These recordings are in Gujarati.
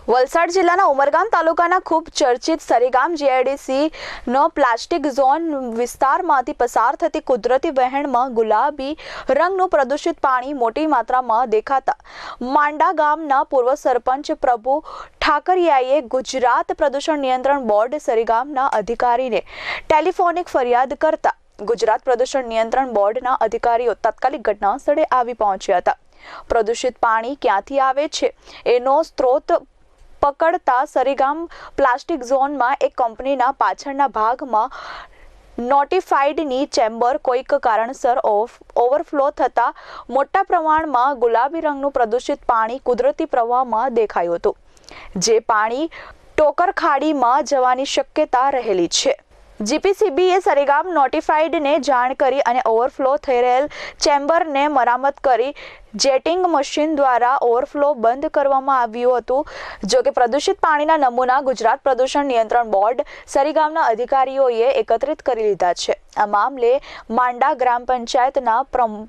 વલસાડ જિલ્લાના ઉમરગામ તાલુકાના ખૂબ ચર્ચિત સરીગામ જીઆઈડીસી નો પ્લાસ્ટિક ઝોન વિસ્તારમાંથી પસાર થતી કુદરતી વહેણમાં ગુલાબી રંગનું પ્રદૂષિત પાણી મોટી માત્રામાં દેખાતા માંડા ગામના પૂર્વ સરપંચ પ્રભુ ઠાકરિયાએ ગુજરાત પ્રદૂષણ નિયંત્રણ બોર્ડ સરીગામના અધિકારીને ટેલિફોનિક ફરિયાદ કરતા ગુજરાત પ્રદૂષણ નિયંત્રણ બોર્ડના અધિકારીઓ તાત્કાલિક ઘટના સ્થળે આવી પહોંચ્યા હતા। પ્રદૂષિત પાણી ક્યાંથી આવે છે એનો સ્ત્રોત પકડતા સરીગામ પ્લાસ્ટિક ઝોનમાં એક કંપનીના પાછળના ભાગમાં નોટિફાઈડની ચેમ્બર કોઈક કારણસર ઓવરફ્લો થતા મોટા પ્રમાણમાં ગુલાબી રંગનું પ્રદૂષિત પાણી કુદરતી પ્રવાહમાં દેખાયું હતું, જે પાણી ટોકર ખાડીમાં જવાની શક્યતા રહેલી છે। જીપીસીબીએ સરીગામ નોટિફાઈડને જાણ કરી અને ઓવરફ્લો થઈ રહેલ ચેમ્બરને મરામત કરી જેટિંગ મશીન દ્વારા ઓવરફ્લો બંધ કરવામાં આવ્યું હતું। જો કે પ્રદૂષિત પાણીના નમૂના ગુજરાત પ્રદૂષણ નિયંત્રણ બોર્ડ સરીગામના અધિકારીઓએ એકત્રિત કરી લીધા છે। આ મામલે માંડા ગ્રામ પંચાયતના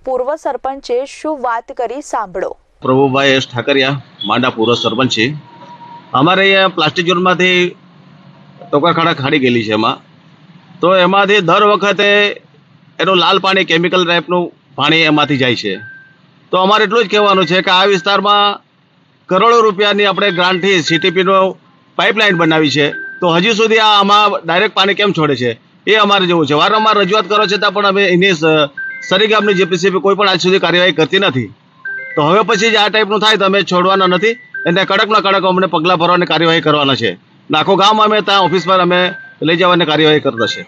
પૂર્વ સરપંચે શું વાત કરી સાંભળો। પ્રભુભાઈ એસ ઠાકરિયા, માંડા પૂર્વ સરપંચ છે। અમારે અહીંયા પ્લાસ્ટિક ઝોનમાંથી ટોકરખાડા ખાડી ગયેલી છે। તો એમાંથી દર વખતે એનું લાલ પાણી કેમિકલ ટાઈપનું પાણી એમાંથી જાય છે। તો અમારે એટલું જ કહેવાનું છે કે આ વિસ્તારમાં કરોડો રૂપિયાની આપણે ગ્રાન્ટથી સીટીપીનો પાઇપલાઇન બનાવી છે, તો હજી સુધી આમાં ડાયરેક્ટ પાણી કેમ છોડે છે એ અમારે જોવું છે। વારંવાર રજૂઆત કરો છતાં પણ અમે એની સરીગામની જીપીસીબી કોઈ પણ આજ સુધી કાર્યવાહી કરતી નથી। તો હવે પછી જ આ ટાઈપનું થાય તો અમે છોડવાના નથી, એને કડકમાં કડક અમને પગલાં ભરવાની કાર્યવાહી કરવાના છે। આખું ગામ અમે ત્યાં ઓફિસ પર અમે લઈ જવાની કાર્યવાહી કરતા છે।